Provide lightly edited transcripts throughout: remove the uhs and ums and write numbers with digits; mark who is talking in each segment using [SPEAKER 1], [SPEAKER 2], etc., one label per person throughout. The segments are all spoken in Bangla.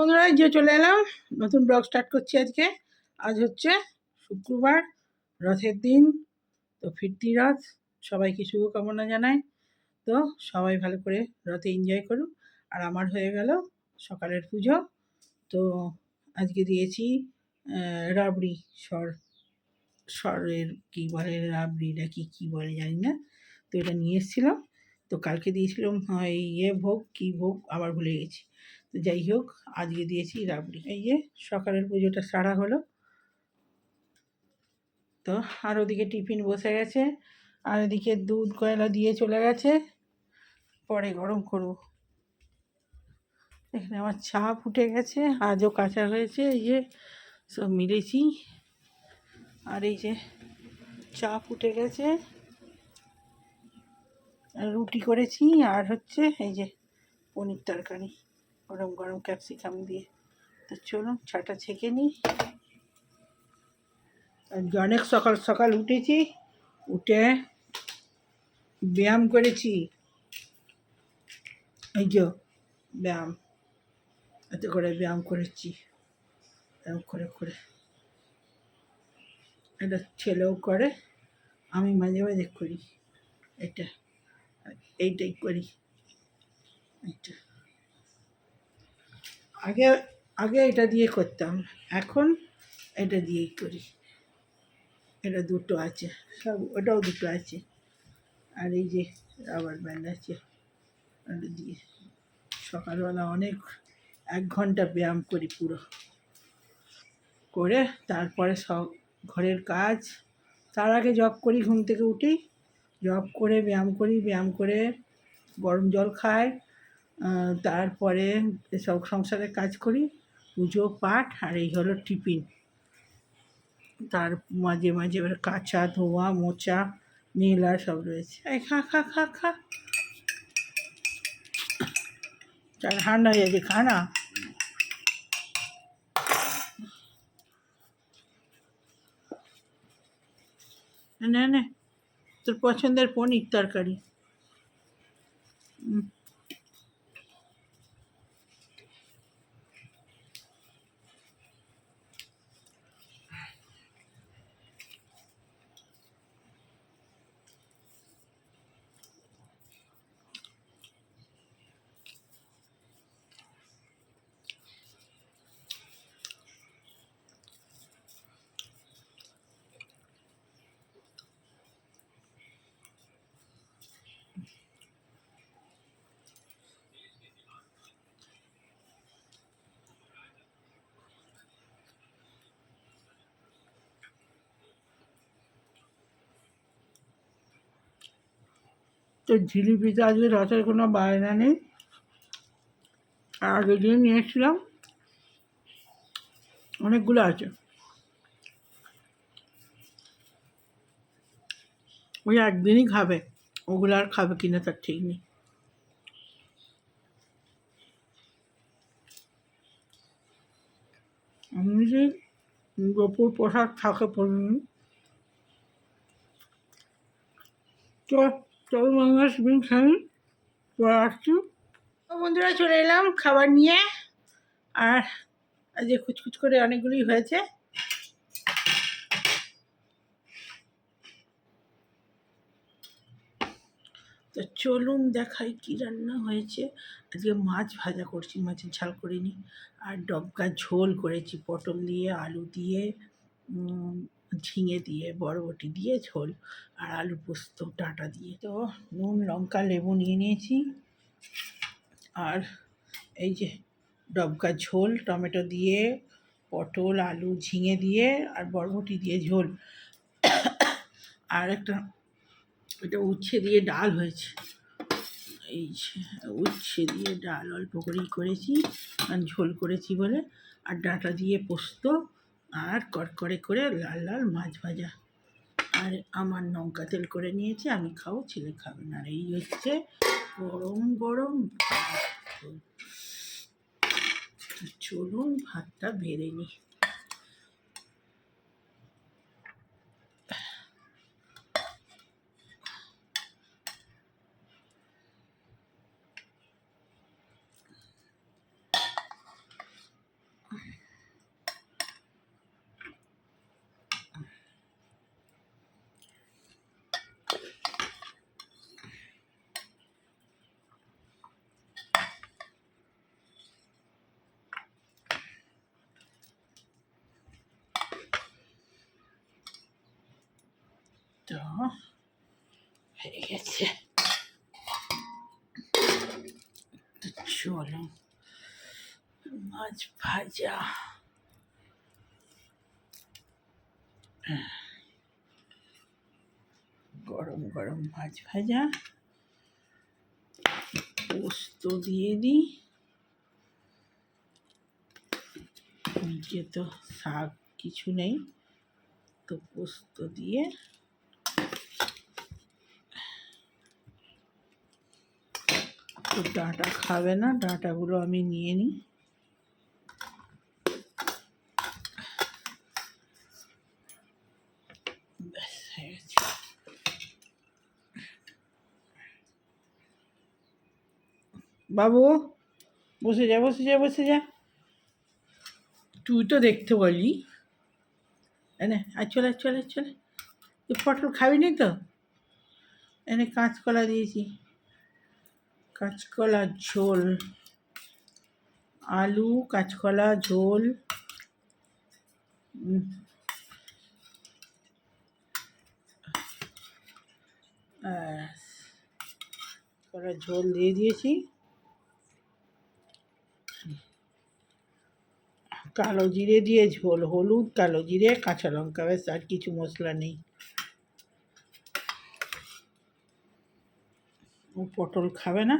[SPEAKER 1] বন্ধুরা যে চলে এলাম, নতুন ব্লগ স্টার্ট করছি আজকে। আজ হচ্ছে শুক্রবার, রথের দিন। তো ফিরতি রথ, সবাইকে শুভকামনা জানাই। তো সবাই ভালো করে রথে এনজয় করুন। আর আমার হয়ে গেল সকালের পুজো। তো আজকে দিয়েছি রাবড়ি, স্বরের কী বলে, রাবড়ি নাকি কী বলে জানি না। তো এটা নিয়ে এসেছিলাম। তো কালকে দিয়েছিলাম ভোগ, কী ভোগ আবার ভুলে গেছি। তো যাই হোক, আজকে দিয়েছি রাবড়ি। এই যে সকালের পুজোটা সারা হলো। তো আর ওদিকে টিফিন বসে গেছে, আর ওদিকে দুধ কয়লা দিয়ে চলে গেছে, পরে গরম করব। এখানে আমার চা ফুটে গেছে, আজও কাঁচা হয়েছে, এই যে সব মিলেছি। আর এই যে চা ফুটে গেছে, রুটি করেছি, আর হচ্ছে এই যে পনির তরকারি গরম গরম ক্যাপসিকাম দিয়ে। তো চলুন চাটা ছেঁকে নিই। আজকে অনেক সকাল সকাল উঠেছি, উঠে ব্যায়াম করেছি। এই যে ব্যায়াম, এতে করে ব্যায়াম করেছি, ব্যায়াম করে করে। এটা ছেলেও করে, আমি মাঝে মাঝে করি এটা, এইটাই করি। এইটা আগে আগে এটা দিয়ে করতাম, এখন এটা দিয়েই করি। এটা দুটো আছে, সব ওটাও দুটো আছে। আর এই যে রাবার ব্যান্ড আছে, ওটা দিয়ে সকালবেলা অনেক 1 ঘন্টা ব্যায়াম করি পুরো। করে তারপরে সব ঘরের কাজ। তার আগে জব করি, ঘুম থেকে উঠি, জব করে ব্যায়াম করি, ব্যায়াম করে গরম জল খাই, তারপরে সব সংসারের কাজ করি, পুজো পাঠ, আর এই হলো টিফিন। তার মাঝে মাঝে এবার কাচা ধোয়া মোচা মেলা সব রয়েছে। এই খা খা খা খা, চাল ঠান্ডা হয়ে যাচ্ছে, খা না। নে নে, তোর পছন্দের পনির তরকারি। তো জিলিপিতে আজকে রথের কোনো বায়না নেই, আর আগের দিন নিয়ে এসেছিলাম, অনেকগুলো আছে। ওই একদিনই খাবে, ওগুলো আর খাবে কিনা তার ঠিক নেই। আমি যে গোপুর পোশাক থাকে পড়িনি। তো তবে মাংস বিন খাই, পরে আসছি। বন্ধুরা চলে এলাম খাবার নিয়ে। আর আজকে কুচকুচ করে অনেকগুলোই হয়েছে। তো চলুন দেখাই কী রান্না হয়েছে। আজকে মাছ ভাজা করছি, মাছের ঝাল করিনি। আর ডবকা ঝোল করেছি, পটল দিয়ে আলু দিয়ে ঝিঙে দিয়ে বরবটি দিয়ে ঝোল, আর আলু পোস্ত ডাঁটা দিয়ে। তো নুন লঙ্কা লেবু নিয়ে নিয়েছি। আর এই যে ডবকা ঝোল, টমেটো দিয়ে পটল আলু ঝিঙে দিয়ে আর বরবটি দিয়ে ঝোল। আর একটা এটা উচ্ছে দিয়ে ডাল হয়েছে। এই উচ্ছে দিয়ে ডাল অল্প করেই করেছি, আর ঝোল করেছি বলে। আর ডাঁটা দিয়ে পোস্ত, আর কড়কড়ে করে লাল লাল মাছ ভাজা। আর আমার লঙ্কা তেল করে নিয়েছি, আমি খাবো, ছেলে খাবে না। আর এই হচ্ছে গরম গরম ভাত। চলুন ভাতটা বেড়ে নিই। তো হয়ে গেছে। তো চলো মাছ ভাজা গরম গরম মাছ ভাজা পোস্ত দিয়ে দিই। নিচে তো শাক কিছু নেই, তো পোস্ত দিয়ে তো ডাঁটা খাবে না, ডাঁটাগুলো আমি নিয়ে নিই। ব্যাস হয়ে গেছে। বাবু বসে যা বসে যা বসে যা, তুই তো দেখতে বলি। এনে আর চলে চলে চলে, তুই পটল খাবি নি তো? এনে কাঁচকলা দিয়েছি, কাঁচকলা ঝোল, আলু কাঁচকলা ঝোল। কলা ঝোল দিয়ে দিয়েছি, কালো জিরে দিয়ে ঝোল, হলুদ কালো জিরে কাঁচা লঙ্কা, ব্যাস আর কিছু মশলা নেই। ও পটল খাবে না,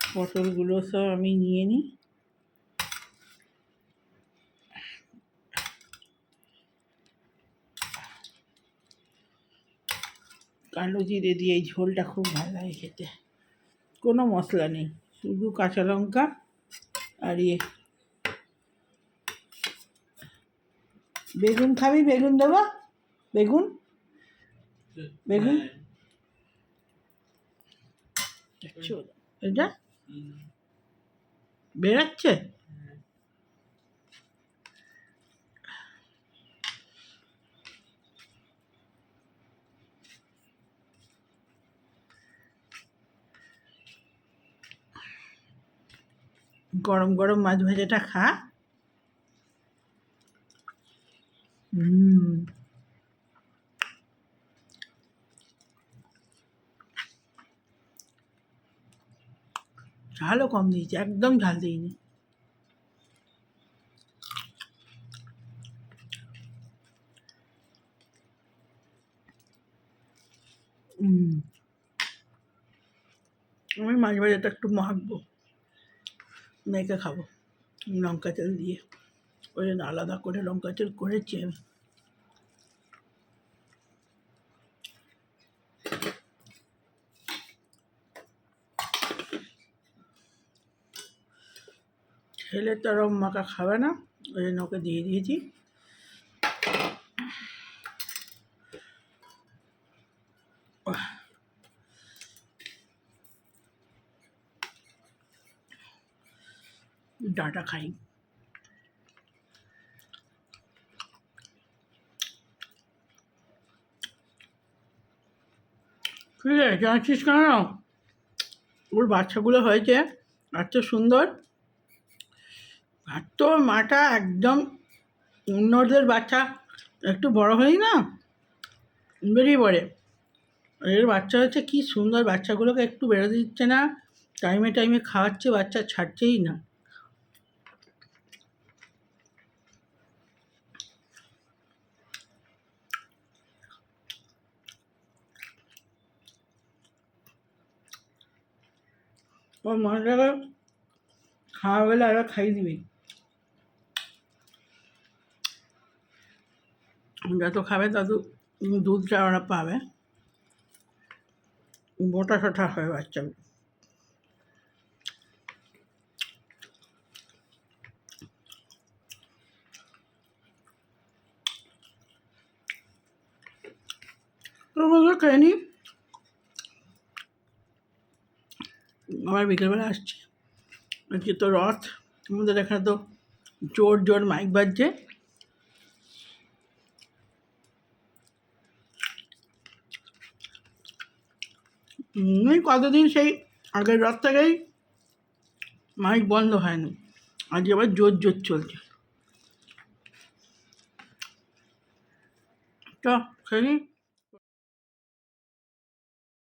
[SPEAKER 1] পটলগুলো সব আমি নিয়ে নিই। কালো জিরে দিয়ে এই ঝোলটা খুব ভালো লাগে খেতে, কোনো মশলা নেই, শুধু কাঁচা লঙ্কা আর বেগুন খাবি? বেগুন দেবো, বেগুন বেগুন এটা বেরাচ্ছে। গরম গরম মাছ ভাজাটা খা। ঝালও কম দিয়েছি, একদম ঝাল দিইনি। আমি মাছ ভাজাটা একটু মাখবো, মেখে খাবো লঙ্কা তেল দিয়ে, ওই জন্য আলাদা করে লঙ্কা তেল করেছি আমি। ছেলে তো আর মাখা খাবে না, ওই জন্য ওকে দিয়ে দিয়েছি। ডাঁটা খাই। ঠিক আছে, জানছিস কেন? ওর বাচ্চাগুলো হয়েছে এত সুন্দর, আর তো মাটা একদম অন্যদের বাচ্চা একটু বড় হলেই না বেরিয়ে পড়ে, এর বাচ্চা হচ্ছে কি সুন্দর, বাচ্চাগুলোকে একটু বেরোতে দিচ্ছে না, টাইমে টাইমে খাওয়াচ্ছে, বাচ্চা ছাড়ছেই না। ওর মাটাকে খাওয়া গেলে আরও খাইয়ে দিবি, যত খাবে তত দুধটা ওরা পাবে, মোটা সোটা হয় বাচ্চাগুলো। তো খেয়ে নি, আবার বিকেলবেলা আসছে, আজকে তো রথ, আমাদের এখানে তো জোর জোর মাইক বাজছে। কতদিন সেই আগের রথ থেকেই মাইক বন্ধ হয়নি, আজকে আবার জোর জোর চলছে। তো খেয়ে